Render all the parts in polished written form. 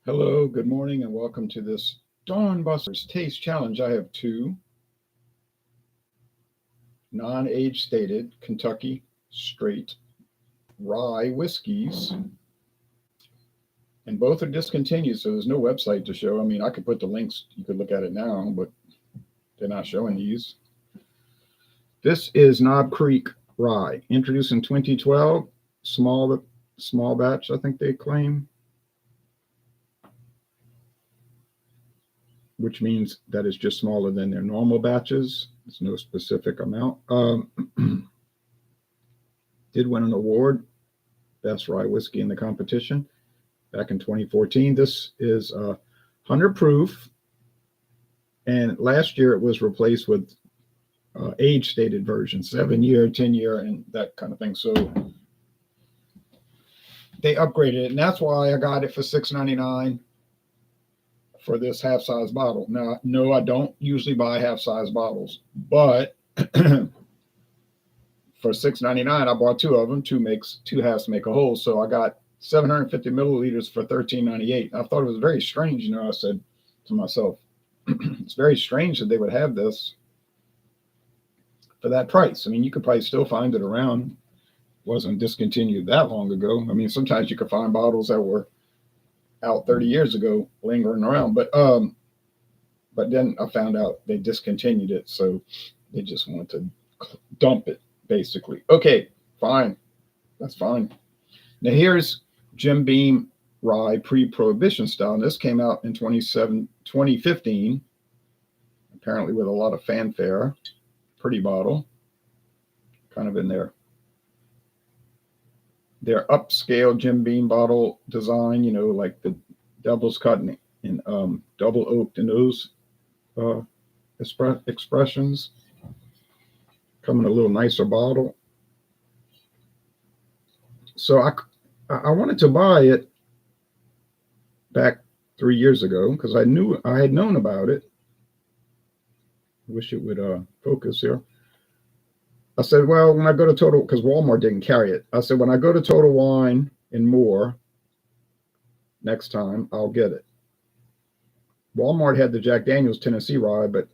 Hello, good morning, and welcome to this Dawn Busters Taste Challenge. I have two non-age stated Kentucky straight rye whiskeys, and both are discontinued, so there's no website to show. I mean, I could put the links, you could look at it now, but they're not showing these. This is Knob Creek Rye, introduced in 2012, small batch, I think they claim, which means that it's just smaller than their normal batches. There's no specific amount. Did win an award, best rye whiskey in the competition back in 2014. This is 100 proof, and last year it was replaced with age stated version, 7-year, 10-year, and that kind of thing. So they upgraded it, and that's why I got it for $6.99 for this half-size bottle. Now, no, I don't usually buy half-size bottles, but for $6.99, I bought two of them. Two halves make a whole. So I got 750 milliliters for $13.98. I thought it was very strange. I said to myself, it's very strange that they would have this for that price. I mean, you could probably still find it around. It wasn't discontinued that long ago. I mean, sometimes you could find bottles that were out 30 years ago lingering around, but then I found out they discontinued it, so they just wanted to dump it, basically. Okay, fine, that's fine. Now here's Jim Beam Rye Pre-Prohibition Style, and this came out in 2015, apparently with a lot of fanfare. Pretty bottle, kind of in their upscale Jim Beam bottle design, like the devil's cut in double oaked in those expressions. Come in a little nicer bottle. So I wanted to buy it back 3 years ago because I had known about it. I wish it would focus here. I said, well, when I go to Total, because Walmart didn't carry it, I said, when I go to Total Wine and More next time, I'll get it. Walmart had the Jack Daniel's Tennessee Rye, but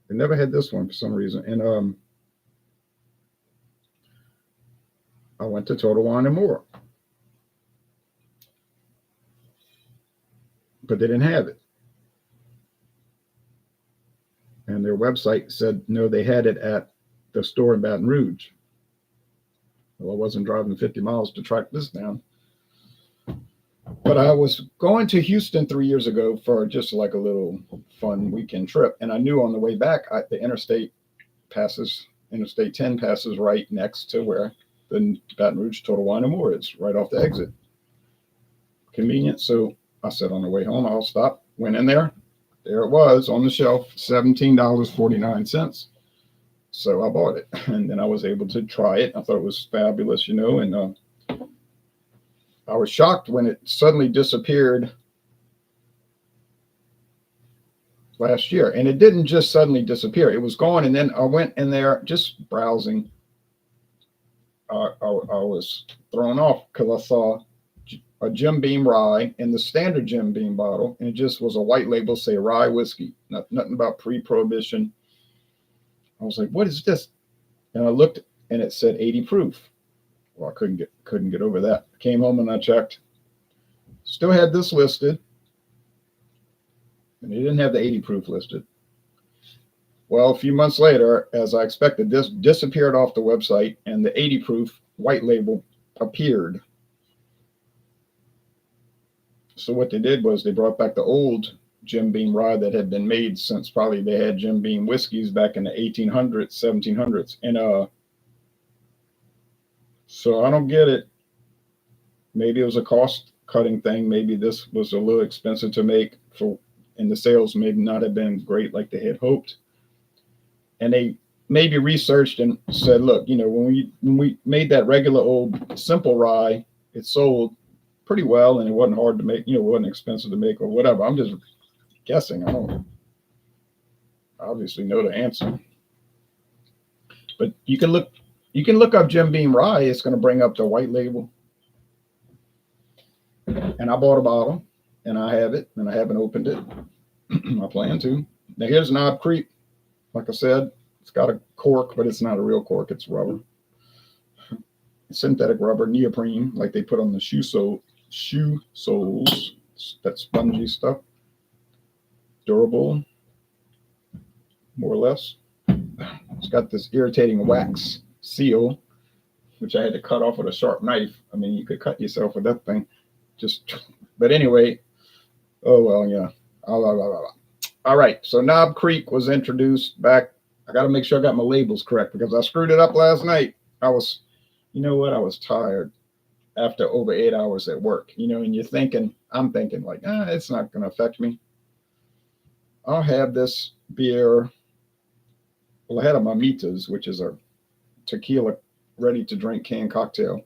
they never had this one for some reason. And I went to Total Wine and More, but they didn't have it. And their website said, no, they had it at the store in Baton Rouge. Well, I wasn't driving 50 miles to track this down. But I was going to Houston 3 years ago for just like a little fun weekend trip. And I knew on the way back, the Interstate 10 passes right next to where the Baton Rouge Total Wine and More is, right off the exit. Convenient. So I said on the way home, I'll stop. Went in there. There it was on the shelf, $17.49. So I bought it, and then I was able to try it. I thought it was fabulous, and I was shocked when it suddenly disappeared last year. And it didn't just suddenly disappear. It was gone, and then I went in there just browsing. I was thrown off because I saw a Jim Beam Rye in the standard Jim Beam bottle, and it just was a white label, say rye whiskey, nothing about pre-prohibition. I was like, what is this? And I looked, and it said 80 proof. Well, I couldn't get over that. Came home and I checked. Still had this listed, and they didn't have the 80 proof listed. Well, a few months later, as I expected, this disappeared off the website, and the 80 proof white label appeared. So what they did was they brought back the old Jim Beam Rye that had been made since probably they had Jim Beam whiskeys back in the 1800s, 1700s. And so I don't get it. Maybe it was a cost cutting thing. Maybe this was a little expensive to make and the sales maybe not have been great like they had hoped. And they maybe researched and said, look, when we made that regular old simple rye, it sold pretty well, and it wasn't hard to make, it wasn't expensive to make or whatever. I'm just guessing. I don't obviously know the answer. But you can look up Jim Beam Rye. It's going to bring up the white label. And I bought a bottle. and I have it, and I haven't opened it. I plan to. Now here's Knob Creek. Like I said, it's got a cork, but it's not a real cork. It's rubber, synthetic rubber, neoprene, like they put on the shoe soles. That spongy stuff, durable, more or less. It's got this irritating wax seal, which I had to cut off with a sharp knife. I mean, you could cut yourself with that thing. But anyway, oh well, yeah. All right, so Knob Creek was introduced back. I got to make sure I got my labels correct because I screwed it up last night. You know what? I was tired after over 8 hours at work, and I'm thinking like, it's not going to affect me. I'll have this beer. Well, I had a Mamitas, which is a tequila ready to drink canned cocktail.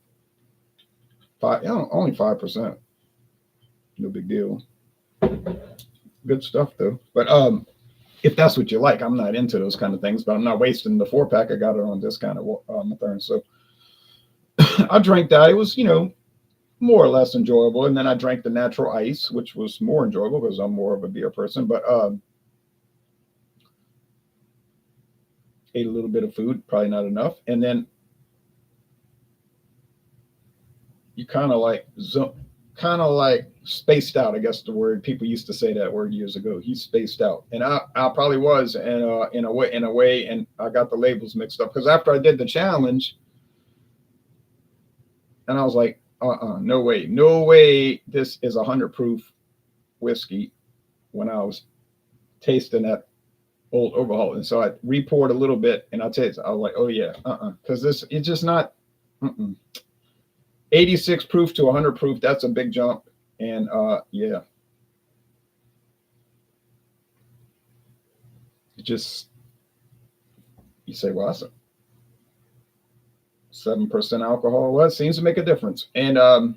Only 5%. No big deal. Good stuff though. But if that's what you like, I'm not into those kind of things, but I'm not wasting the 4-pack. I got it on discount at Mathern. So I drank that. It was, more or less enjoyable. And then I drank the natural ice, which was more enjoyable because I'm more of a beer person. But ate a little bit of food, probably not enough. And then you kind of like spaced out. I guess the word people used to say that word years ago. He spaced out, and I probably was, and in a way, and I got the labels mixed up because after I did the challenge, and I was like, no way, this is 100 proof whiskey. When I was tasting that old overhaul, and so I re-poured a little bit, and I was like, oh yeah, because it's just not. 86 proof to 100 proof, that's a big jump. And yeah, you say, well, that's a 7% alcohol. Well, it seems to make a difference. And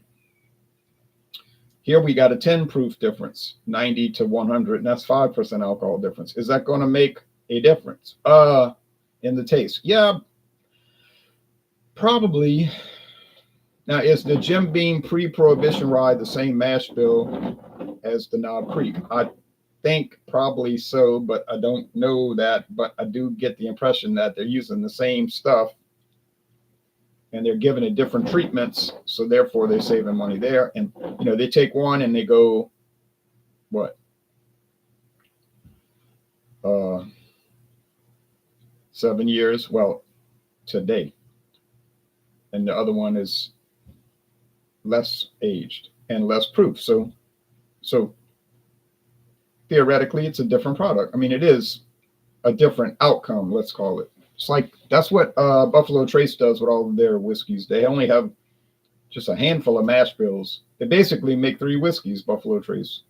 here we got a 10 proof difference, 90 to 100, and that's 5% alcohol difference. Is that going to make a difference in the taste? Yeah, probably. Now, is the Beam Pre-Prohibition Rye the same mash bill as the Knob Creek? I think probably so, but I don't know that. But I do get the impression that they're using the same stuff and they're giving it different treatments. So therefore, they're saving money there. And, they take one and they go, what? 7 years? Well, today. And the other one is less aged and less proof. So theoretically, it's a different product. I mean, it is a different outcome, let's call it. It's like that's what Buffalo Trace does with all of their whiskeys. They only have just a handful of mash bills. They basically make 3 whiskeys, Buffalo Trace.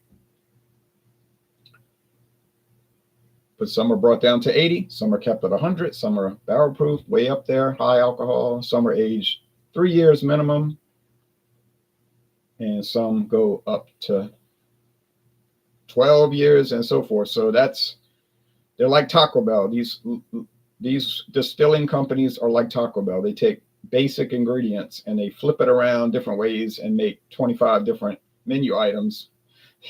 But some are brought down to 80, some are kept at 100, some are barrel proof, way up there, high alcohol, some are aged 3 years minimum, and some go up to 12 years and so forth. So they're like Taco Bell. These distilling companies are like Taco Bell. They take basic ingredients and they flip it around different ways and make 25 different menu items,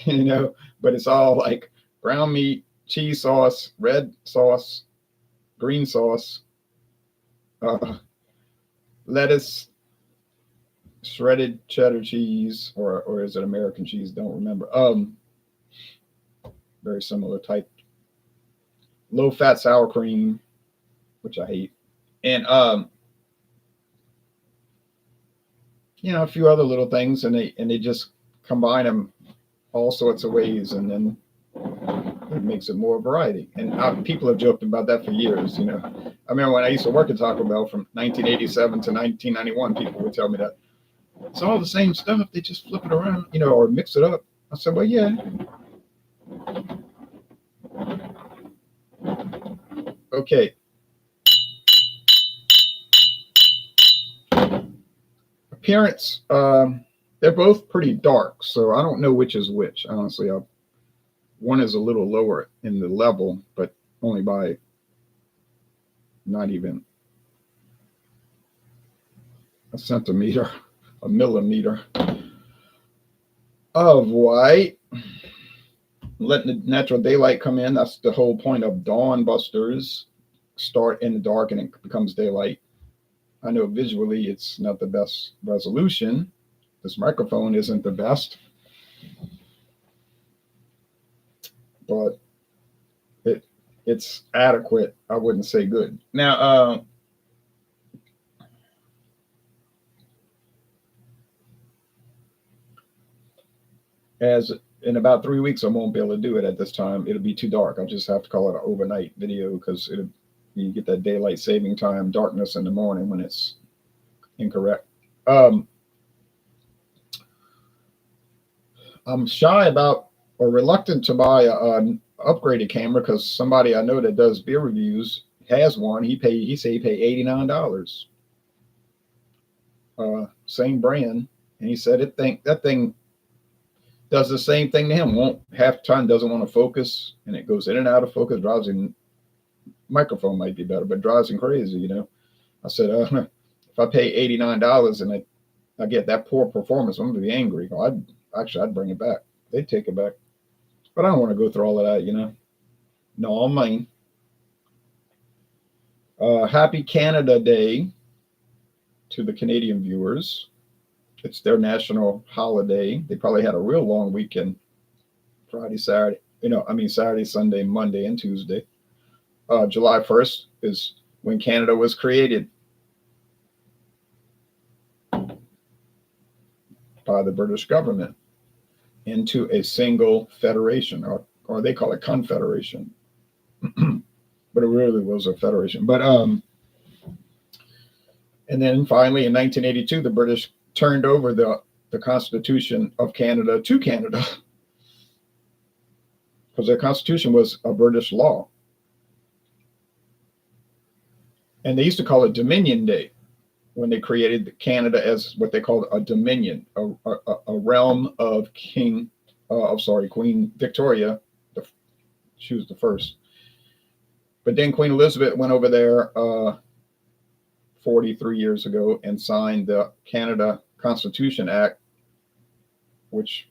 but it's all like ground meat, cheese sauce, red sauce, green sauce, lettuce, shredded cheddar cheese, or is it American cheese? Don't remember. Very similar type. Low fat sour cream, which I hate, and a few other little things, and they just combine them all sorts of ways, and then it makes it more variety. And people have joked about that for years. I remember when I used to work at Taco Bell from 1987 to 1991, people would tell me that it's all the same stuff. They just flip it around, or mix it up. I said, well, yeah. Okay. Appearance, they're both pretty dark, so I don't know which is which. Honestly, one is a little lower in the level, but only by not even a millimeter of white. letting the natural daylight come in. That's the whole point of dawn busters. Start in the dark and it becomes daylight. I know visually it's not the best resolution. This microphone isn't the best, but it's adequate. I wouldn't say good. Now, as in about 3 weeks, I won't be able to do it at this time. It'll be too dark. I'll just have to call it an overnight video because you get that daylight saving time, darkness in the morning when it's incorrect. I'm shy about or reluctant to buy an upgraded camera because somebody I know that does beer reviews has one. He said he paid $89. Same brand, and he said that thing does the same thing to him. Won't half the time doesn't want to focus, and it goes in and out of focus. Drives him. Microphone might be better, but drives him crazy. You know. I said, if I pay $89 and I get that poor performance, I'm gonna be angry. I'd bring it back. They'd take it back, but I don't want to go through all of that. You know. No, I'm mine. Happy Canada Day to the Canadian viewers. It's their national holiday. They probably had a real long weekend. Friday, Saturday. Saturday, Sunday, Monday, and Tuesday. July 1st is when Canada was created by the British government into a single federation, or they call it confederation. But it really was a federation. But and then finally in 1982, the British turned over the Constitution of Canada to Canada because their Constitution was a British law. And they used to call it Dominion Day when they created Canada as what they called a dominion, a realm of Queen Victoria. She was the first. But then Queen Elizabeth went over there 43 years ago and signed the Canada Constitution Act, which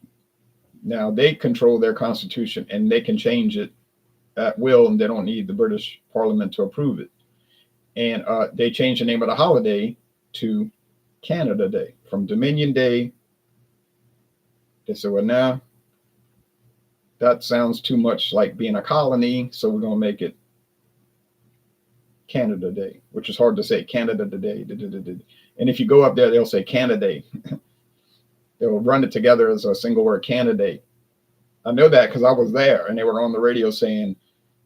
now they control their constitution and they can change it at will, and they don't need the British Parliament to approve it. And they changed the name of the holiday to Canada Day from Dominion Day. They said, well, now that sounds too much like being a colony, so we're going to make it Canada Day, which is hard to say. Canada Day. And if you go up there, they'll say Canada. They'll run it together as a single word, Canada. I know that because I was there, and they were on the radio saying,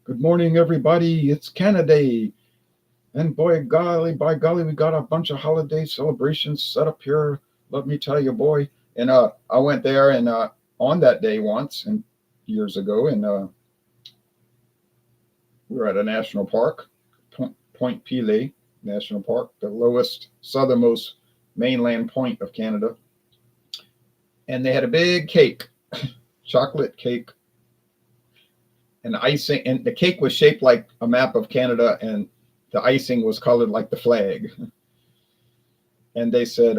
"Good morning, everybody. It's Canada. And by golly, we got a bunch of holiday celebrations set up here. Let me tell you, boy." And I went there and on that day once and years ago, and we were at a national park, Point Pelee National Park, the lowest, southernmost mainland point of Canada. And they had a big cake, chocolate cake, and icing, and the cake was shaped like a map of Canada, and the icing was colored like the flag. And they said,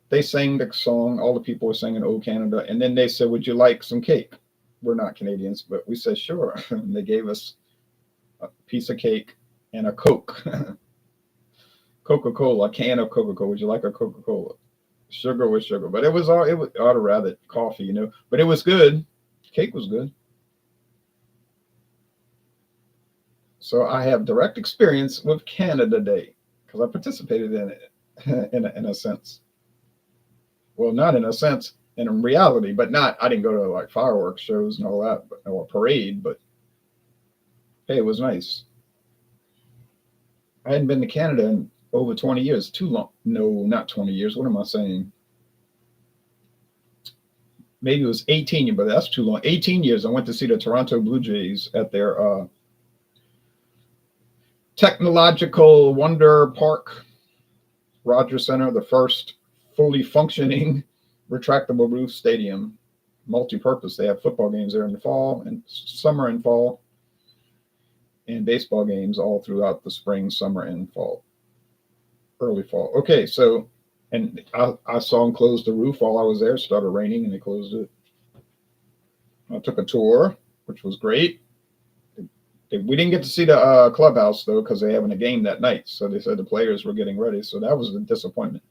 they sang the song, all the people were singing "Oh Canada," and then they said, "Would you like some cake?" We're not Canadians, but we said, "Sure." And they gave us a piece of cake and a Coke. Coca-Cola, a can of Coca-Cola. Would you like a Coca-Cola? Sugar with sugar. But it was I'd rather coffee, you know. But it was good. Cake was good. So I have direct experience with Canada Day because I participated in it in a sense. Well, not in a sense, in reality, but not. I didn't go to like fireworks shows and all that, or a parade. But hey, it was nice. I hadn't been to Canada in over 20 years. Too long. No, not 20 years. What am I saying? Maybe it was 18, but that's too long. 18 years. I went to see the Toronto Blue Jays at their Technological Wonder Park, Rogers Center, the first fully functioning retractable roof stadium, multi-purpose. They have football games there in the fall and summer and fall, and baseball games all throughout the spring, summer, and fall, early fall. Okay, so And I saw them close the roof while I was there. It started raining and they closed it. I took a tour, which was great. We didn't get to see the clubhouse though, because they're having a game that night. So they said the players were getting ready. So that was a disappointment,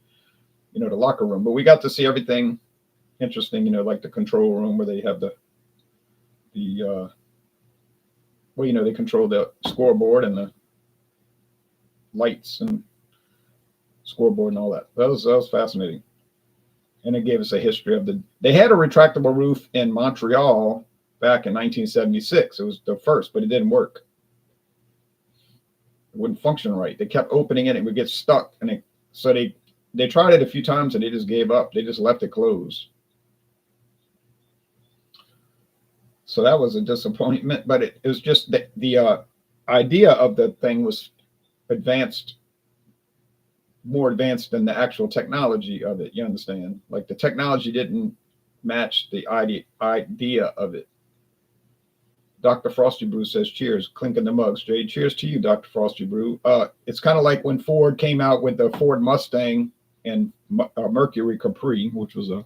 the locker room. But we got to see everything interesting, like the control room where they have the they control the scoreboard and the lights and scoreboard and all that. That was fascinating. And it gave us a history of they had a retractable roof in Montreal back in 1976. It was the first, but it didn't work. It wouldn't function right. They kept opening it and it would get stuck. And so they tried it a few times and they just gave up. They just left it closed. So that was a disappointment, but it was just the idea of the thing was more advanced than the actual technology of it. You understand? Like the technology didn't match the idea of it. Dr. Frosty Brew says, cheers, clinking the mugs. Jay, cheers to you, Dr. Frosty Brew. It's kind of like when Ford came out with the Ford Mustang and Mercury Capri, which was a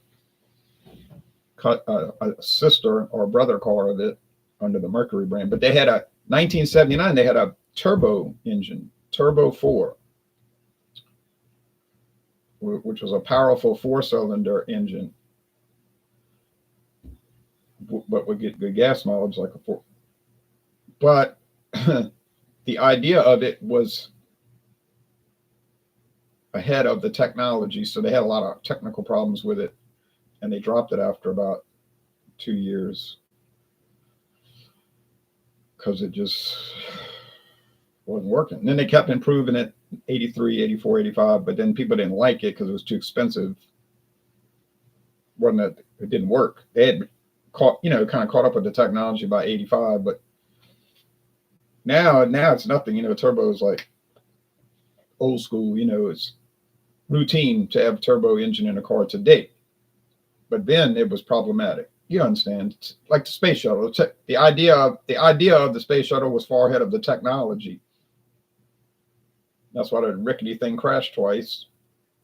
sister or brother car of it under the Mercury brand. But they had 1979, they had a turbo engine, Turbo 4, which was a powerful 4-cylinder engine, but would get good gas mileage like a 4. But the idea of it was ahead of the technology, so they had a lot of technical problems with it, and they dropped it after about 2 years because it just wasn't working. And then they kept improving it, 83, 84, 85, but then people didn't like it because it was too expensive. It didn't work. They had kind of caught up with the technology by 85, but now it's nothing. Turbo is like old school. It's routine to have a turbo engine in a car today. But then it was problematic. You understand? It's like the space shuttle. The idea of the space shuttle was far ahead of the technology. That's why the rickety thing crashed twice.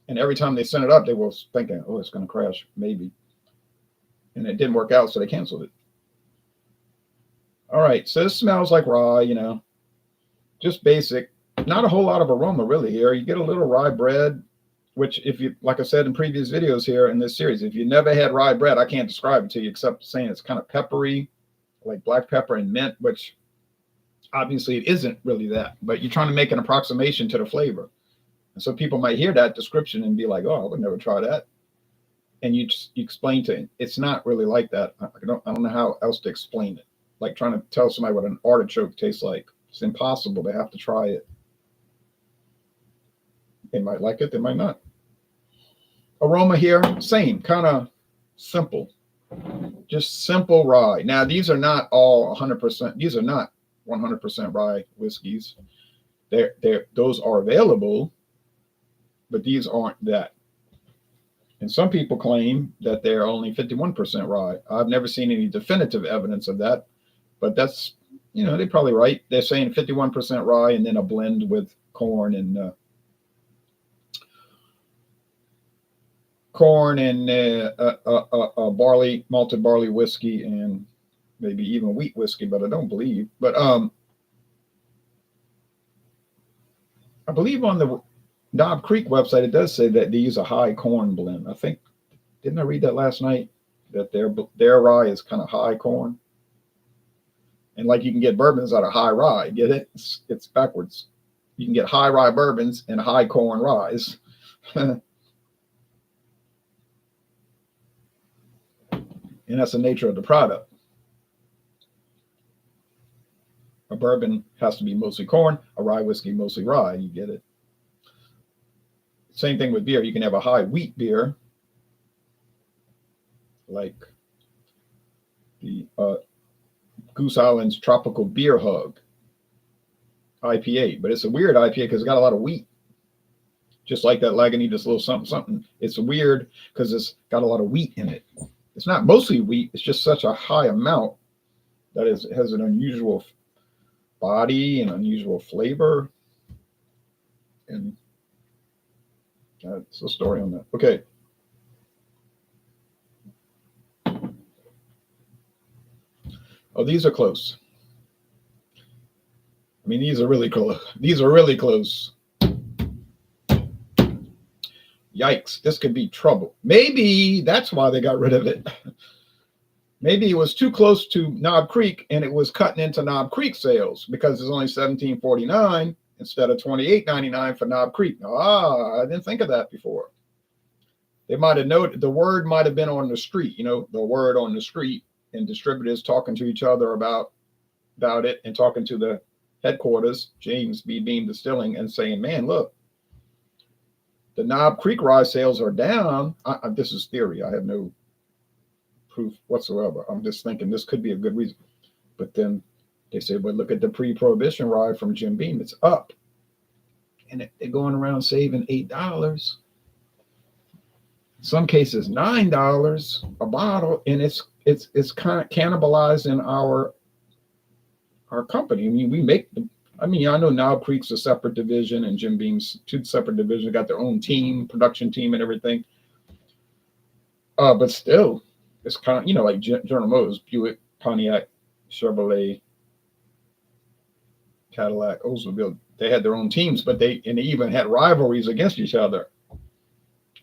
And every time they sent it up, they were thinking, oh, it's going to crash, maybe. And it didn't work out, so they canceled it. All right, so this smells like rye, just basic. Not a whole lot of aroma really here. You get a little rye bread, which if you, like I said in previous videos here in this series, if you never had rye bread, I can't describe it to you except saying it's kind of peppery, like black pepper and mint, which obviously it isn't really that, but you're trying to make an approximation to the flavor. And so people might hear that description and be like, oh, I would never try that. And you explain to it, it's not really like that. I don't know how else to explain it. Like trying to tell somebody what an artichoke tastes like. It's impossible. They have to try it. They might like it, they might not. Aroma here, same, kind of simple. Just simple rye. Now, these are not all 100%. These are not 100% rye whiskeys. Those are available, but these aren't that. And some people claim that they're only 51% rye. I've never seen any definitive evidence of that, but that's, they're probably right. They're saying 51% rye and then a blend with corn and barley, malted barley whiskey, and maybe even wheat whiskey, but I don't believe. But I believe on the Knob Creek website, it does say that they use a high corn blend. I think, didn't I read that last night? That their rye is kind of high corn. And like you can get bourbons out of high rye. Get it? It's backwards. You can get high rye bourbons and high corn ryes. And that's the nature of the product. A bourbon has to be mostly corn, a rye whiskey mostly rye. You get it? Same thing with beer. You can have a high wheat beer, like the Goose Island's Tropical Beer Hug IPA, but it's a weird IPA because it's got a lot of wheat. Just like that Lagunitas little something something. It's weird because it's got a lot of wheat in it. It's not mostly wheat. It's just such a high amount that it has an unusual body and unusual flavor. And That's the story on that. Okay. Oh, these are close. I mean, these are really close. These are really close. Yikes, this could be trouble. Maybe that's why they got rid of it. Maybe it was too close to Knob Creek and it was cutting into Knob Creek sales because it's only $17.49 instead of $28.99 for Knob Creek. Ah, I didn't think of that before. They might have noted the word might have been on the street, the word on the street, and distributors talking to each other about it and talking to the headquarters, James B. Beam Distilling, and saying, man, look, the Knob Creek Rye sales are down. This is theory. I have no proof whatsoever. I'm just thinking this could be a good reason. But then they say, well, look at the pre-prohibition rye from Jim Beam. It's up. And they're going around saving $8. In some cases, $9 a bottle. And it's kind of cannibalizing our company. I mean, we make them. I mean, I know Knob Creek's a separate division and Jim Beam's two separate divisions, got their own team, production team and everything. But still, it's kind of, like General Motors, Buick, Pontiac, Chevrolet, Cadillac, Oldsmobile. They had their own teams, but they even had rivalries against each other.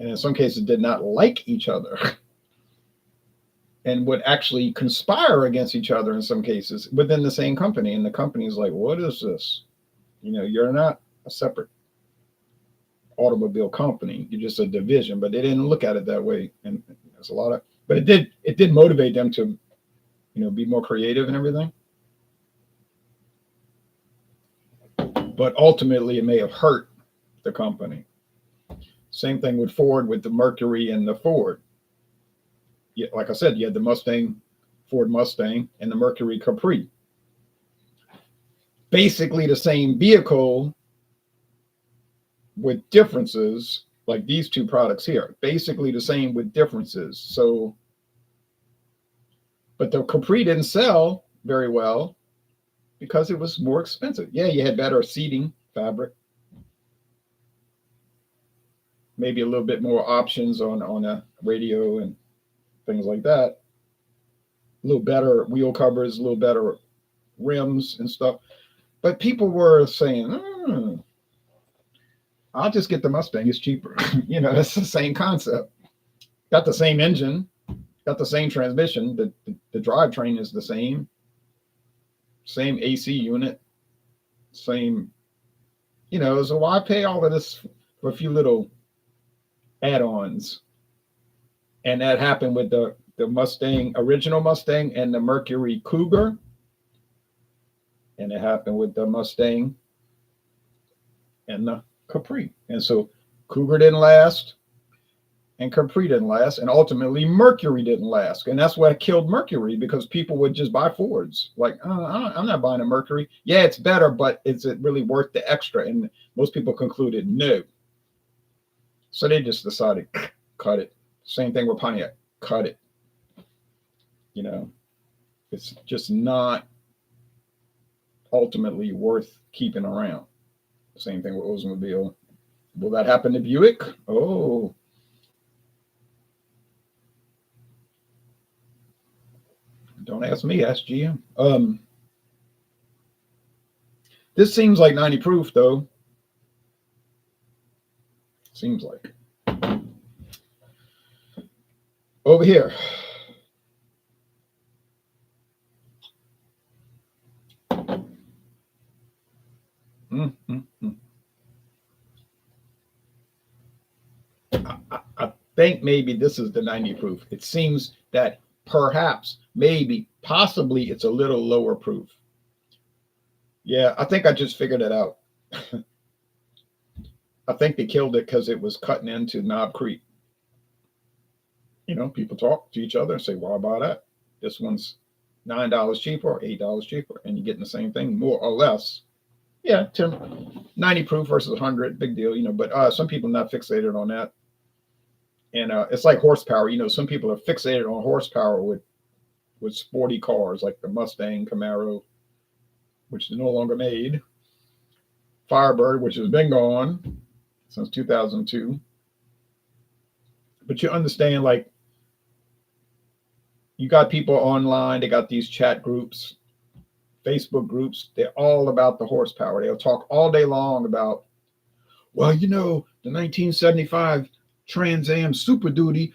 And in some cases did not like each other and would actually conspire against each other in some cases within the same company. And the company is like, what is this? You're not a separate automobile company. You're just a division, but they didn't look at it that way. And there's a lot of, but it did motivate them to, be more creative and everything. But ultimately it may have hurt the company. Same thing with Ford, with the Mercury and the Ford. Yeah, like I said, you had the Mustang, Ford Mustang, and the Mercury Capri. Basically the same vehicle with differences, like these two products here. Basically the same with differences. So, but the Capri didn't sell very well because it was more expensive. Yeah, you had better seating fabric. Maybe a little bit more options on a radio and things like that. A little better wheel covers, a little better rims and stuff. But people were saying, I'll just get the Mustang. It's cheaper. It's the same concept. Got the same engine, got the same transmission. The drivetrain is the same AC unit, same, so why pay all of this for a few little add-ons? And that happened with the Mustang, original Mustang, and the Mercury Cougar. And it happened with the Mustang and the Capri. And so Cougar didn't last, and Capri didn't last, and ultimately Mercury didn't last. And that's what killed Mercury, because people would just buy Fords. Like, I'm not buying a Mercury. Yeah, it's better, but is it really worth the extra? And most people concluded no. So they just decided, cut it. Same thing with Pontiac, cut it. It's just not ultimately worth keeping around. Same thing with Oldsmobile. Will that happen to Buick? Oh. Don't ask me, ask GM. This seems like 90 proof, though. Seems like. Over here. I think maybe this is the 90 proof. It seems that perhaps, maybe, possibly it's a little lower proof. Yeah, I think I just figured it out. I think they killed it because it was cutting into Knob Creek. People talk to each other and say, why buy that? This one's $9 cheaper or $8 cheaper, and you're getting the same thing, more or less. Yeah, 90 proof versus 100, big deal, but some people not fixated on that. And it's like horsepower. Some people are fixated on horsepower with sporty cars like the Mustang, Camaro, which is no longer made, Firebird, which has been gone since 2002. But you understand, like, you got people online, they got these chat groups, Facebook groups, they're all about the horsepower. They'll talk all day long about, well, the 1975 Trans Am Super Duty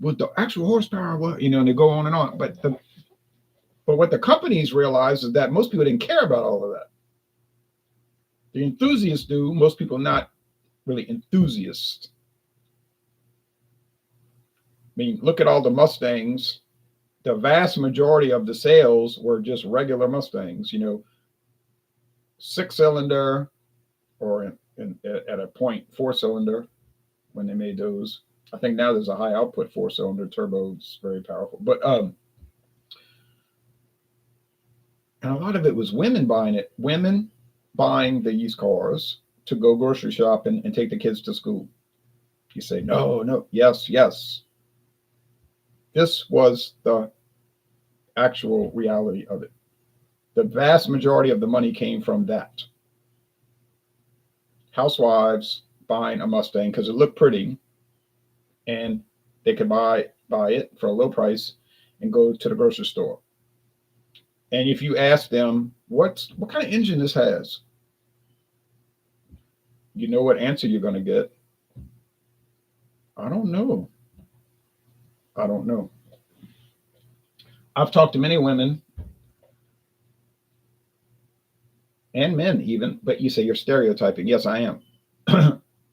with the actual horsepower, and they go on and on. But what the companies realize is that most people didn't care about all of that. The enthusiasts do. Most people not really enthusiasts. I mean, look at all the Mustangs. The vast majority of the sales were just regular Mustangs, 6-cylinder, or at a point 4-cylinder when they made those. I think now there's a high output 4-cylinder turbo. It's very powerful. But and a lot of it was women buying it. Women buying these cars to go grocery shopping and take the kids to school. You say, no, no, yes, yes. This was the actual reality of it. The vast majority of the money came from that. Housewives buying a Mustang because it looked pretty, and they could buy it for a low price and go to the grocery store. And if you ask them what kind of engine this has, you know what answer you're going to get. I don't know. I don't know. I've talked to many women and men even, but you say you're stereotyping. Yes, I am.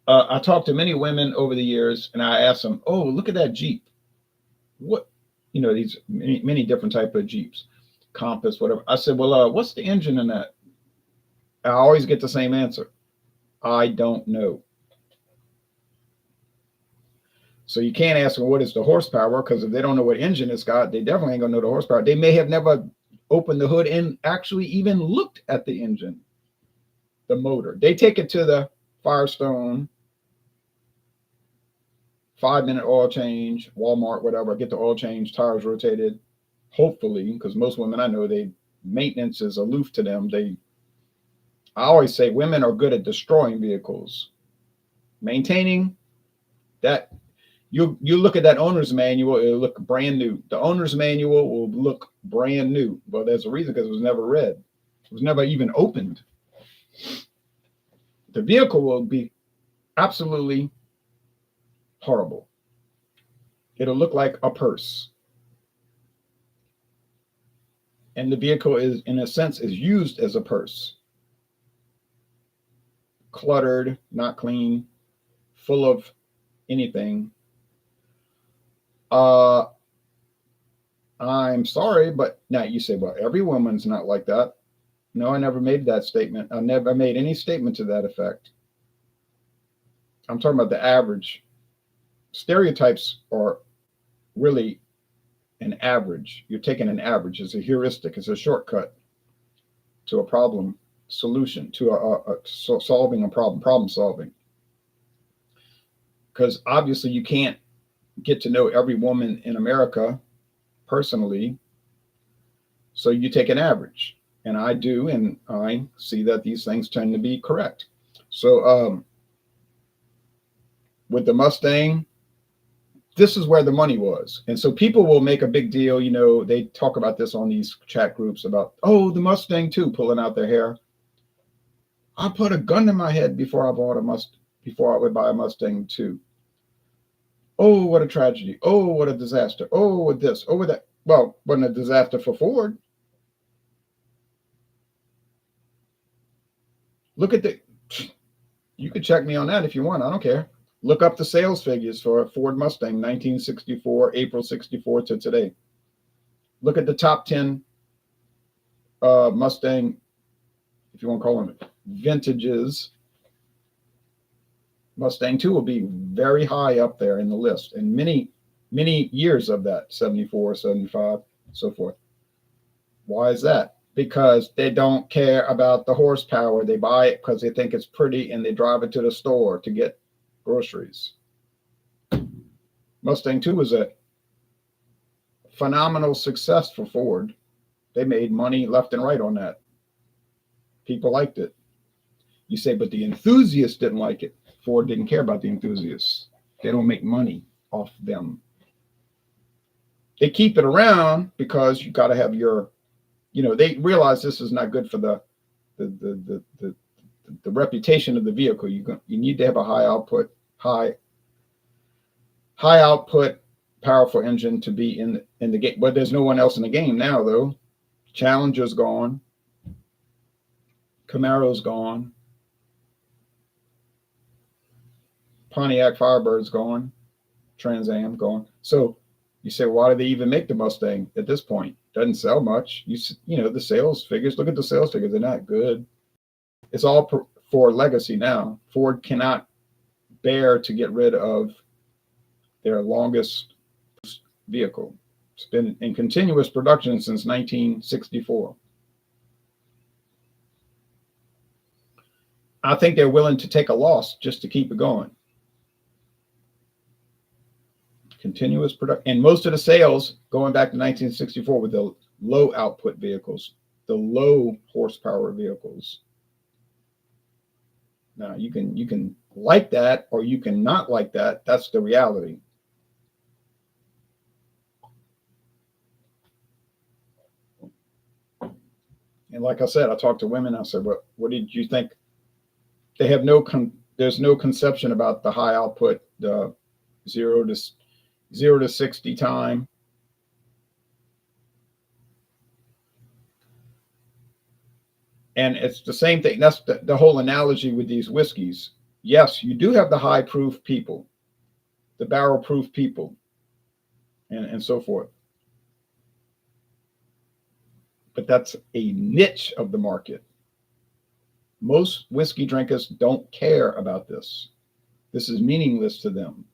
I talked to many women over the years, and I asked them, "Oh, look at that Jeep. What, these many different type of Jeeps, Compass, whatever." I said, "Well, what's the engine in that?" I always get the same answer. I don't know. So you can't ask them what is the horsepower, because if they don't know what engine it's got, they definitely ain't gonna know the horsepower. They may have never opened the hood and actually even looked at the engine, the motor. They take it to the Firestone, 5-minute oil change, Walmart, whatever, get the oil change, tires rotated, hopefully, because most women I know, maintenance is aloof to them. I always say women are good at destroying vehicles. Maintaining that, you look at that owner's manual, it'll look brand new. The owner's manual will look brand new. Well, there's a reason, because it was never read. It was never even opened. The vehicle will be absolutely horrible. It'll look like a purse. And the vehicle is, in a sense, is used as a purse. Cluttered, not clean, full of anything. I'm sorry, but now you say, well, every woman's not like that. No, I never made that statement. I never made any statement to that effect. I'm talking about the average. Stereotypes are really an average. You're taking an average. It's a heuristic. It's a shortcut to a problem solution, to solving a problem solving. Because obviously you can't get to know every woman in America personally. So you take an average. And I do, and I see that these things tend to be correct. So with the Mustang, this is where the money was. And so people will make a big deal, they talk about this on these chat groups about, oh, the Mustang too, pulling out their hair. I put a gun in my head before I would buy a Mustang too. Oh, what a tragedy. Oh, what a disaster. Oh, what this, oh, what that. Well, wasn't a disaster for Ford. Look at you could check me on that if you want. I don't care. Look up the sales figures for a Ford Mustang, 1964, April 64 to today. Look at the top 10 Mustang, if you want to call them vintages. Mustang 2 will be very high up there in the list, and many years of that, 74, 75, so forth. Why is that? Because they don't care about the horsepower. They buy it because they think it's pretty, and they drive it to the store to get groceries. Mustang 2 was a phenomenal success for Ford. They made money left and right on that. People liked it. You say, but the enthusiasts didn't like it. Ford didn't care about the enthusiasts. They don't make money. off them. They keep it around because you got to have your, they realize this is not good for the reputation of the vehicle. You need to have a high output, powerful engine to be in the game. But there's no one else in the game now, though. Challenger's gone. Camaro's gone. Pontiac Firebird's gone. Trans Am gone. So you say, why do they even make the Mustang at this point? Doesn't sell much. The sales figures. Look at the sales figures. They're not good. It's all for legacy now. Ford cannot bear to get rid of their longest vehicle. It's been in continuous production since 1964. I think they're willing to take a loss just to keep it going. Continuous production. And most of the sales going back to 1964 with the low output vehicles, the low horsepower vehicles. Now you can like that or you can not like that. That's the reality. And like I said, I talked to women. I said, what did you think? They have there's no conception about the high output, the 0 to 60 time. And it's the same thing. That's the whole analogy with these whiskeys. Yes, you do have the high proof people, the barrel proof people, and so forth. But that's a niche of the market. Most whiskey drinkers don't care about this. This is meaningless to them.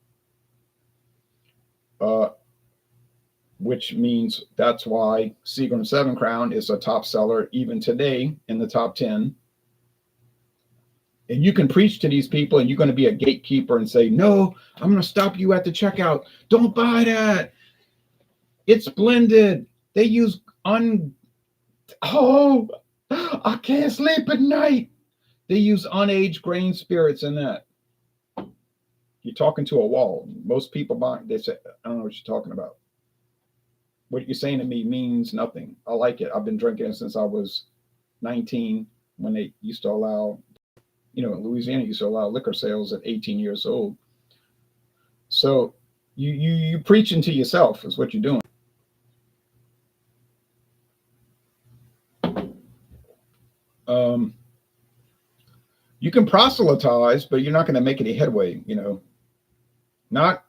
Which means that's why Seagram 7 Crown is a top seller even today in the top 10. And you can preach to these people and you're going to be a gatekeeper and say, no, I'm going to stop you at the checkout. Don't buy that. It's blended. They use I can't sleep at night. They use unaged grain spirits in that. You're talking to a wall. Most people buy, they say, I don't know what you're talking about. What you're saying to me means nothing. I like it. I've been drinking it since I was 19 when they used to allow, Louisiana used to allow liquor sales at 18 years old. So you preaching to yourself is what you're doing. You can proselytize, but you're not going to make any headway, not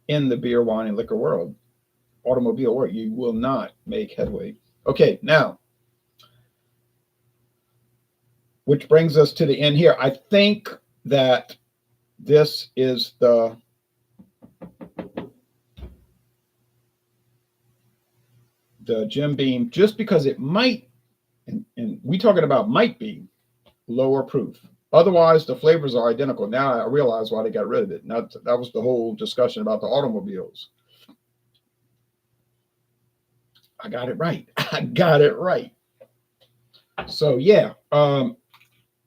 in the beer, wine, and liquor world, automobile world. You will not make headway. Okay, now, which brings us to the end here. I think that this is the Jim Beam, just because it might, and we talking about might be, lower proof. Otherwise, the flavors are identical. Now I realize why they got rid of it. Now, that was the whole discussion about the automobiles. I got it right. I got it right. So yeah, man,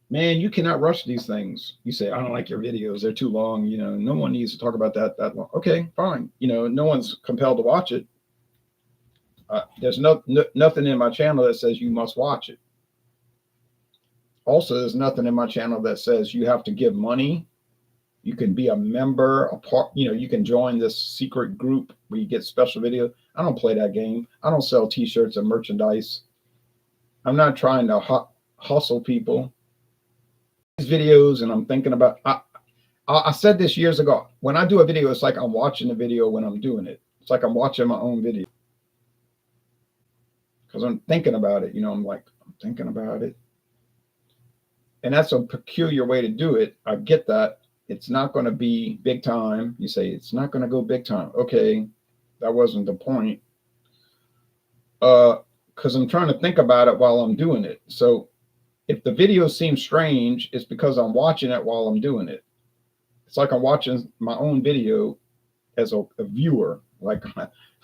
you cannot rush these things. You say, I don't like your videos. They're too long. No one needs to talk about that long. Okay, fine. No one's compelled to watch it. There's nothing in my channel that says you must watch it. Also, there's nothing in my channel that says you have to give money. You can be a member, you can join this secret group where you get special video. I don't play that game. I don't sell t-shirts and merchandise. I'm not trying to hustle people. These videos, and I'm thinking about, I said this years ago. When I do a video, it's like I'm watching the video when I'm doing it. It's like I'm watching my own video. Because I'm thinking about it. I'm thinking about it. And that's a peculiar way to do it. I get that. It's not going to be big time. You say it's not going to go big time. Okay, that wasn't the point. Because I'm trying to think about it while I'm doing it. So if the video seems strange, it's because I'm watching it while I'm doing it. It's like I'm watching my own video as a viewer. Like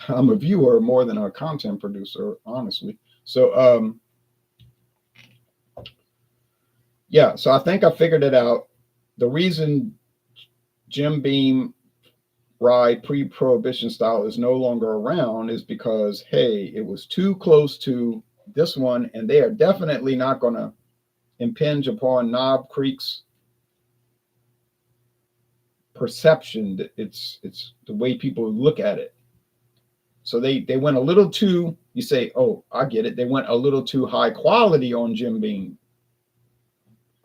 I'm a viewer more than a content producer, honestly. So, yeah, so I think I figured it out. The reason Jim Beam rye pre-prohibition style is no longer around is because, hey, it was too close to this one, and they are definitely not going to impinge upon Knob Creek's perception. That it's the way people look at it. So they went a little too, you say, oh, I get it. They went a little too high quality on Jim Beam.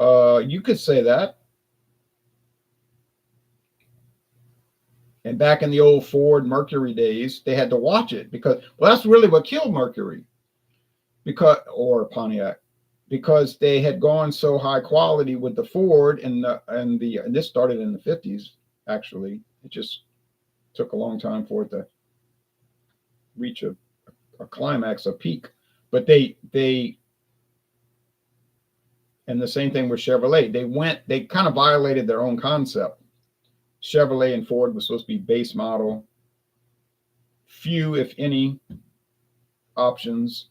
You could say that. And back in the old Ford Mercury days, they had to watch it because, well, that's really what killed Mercury, because, or Pontiac, because they had gone so high quality with the Ford and this started in the 50s. Actually, it just took a long time for it to reach a climax, a peak. But they and the same thing with Chevrolet. They kind of violated their own concept. Chevrolet and Ford was supposed to be base model, few, if any, options,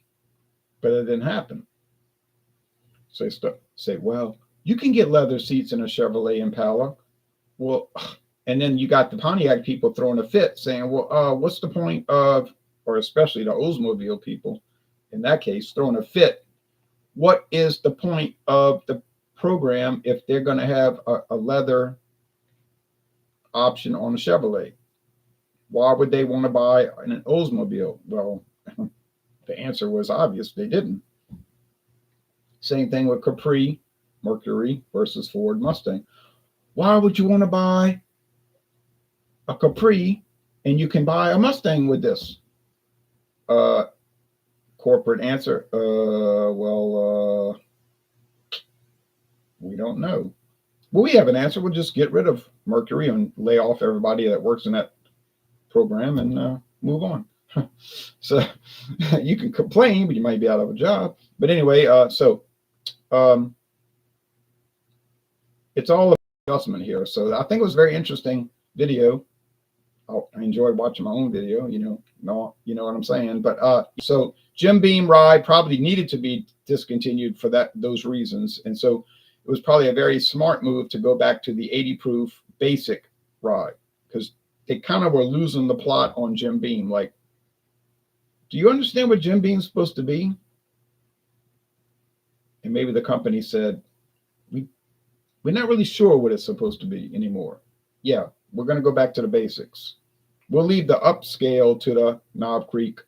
but it didn't happen. So they say, well, you can get leather seats in a Chevrolet Impala. Well, and then you got the Pontiac people throwing a fit saying, well, what's the point of, or especially the Oldsmobile people, in that case, throwing a fit. What is the point of the program if they're going to have a leather option on a Chevrolet? Why would they want to buy an Oldsmobile? Well, the answer was obvious. They didn't. Same thing with Capri, Mercury versus Ford Mustang. Why would you want to buy a Capri and you can buy a Mustang with this? Corporate answer, we don't know. Well, we have an answer. We'll just get rid of Mercury and lay off everybody that works in that program and move on. So you can complain, but you might be out of a job. But anyway, it's all about adjustment here. So I think it was a very interesting video. I enjoyed watching my own video, you know what I'm saying. But so Jim Beam Rye probably needed to be discontinued for those reasons. And so it was probably a very smart move to go back to the 80 proof basic rye, because they kind of were losing the plot on Jim Beam. Like, do you understand what Jim Beam's supposed to be? And maybe the company said, we're not really sure what it's supposed to be anymore. Yeah, we're going to go back to the basics. We'll leave the upscale to the Knob Creek,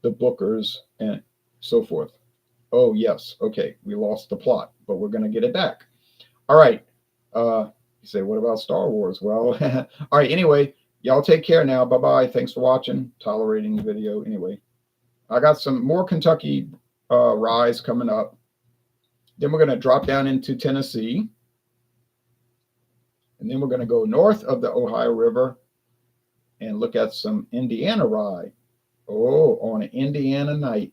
the Bookers, and so forth. Oh, yes. Okay, we lost the plot, but we're going to get it back. All right. You say, what about Star Wars? Well, all right. Anyway, y'all take care now. Bye-bye. Thanks for watching, tolerating the video. Anyway, I got some more Kentucky ryes coming up. Then we're going to drop down into Tennessee. And then we're going to go north of the Ohio River and look at some Indiana rye. Oh, on an Indiana night.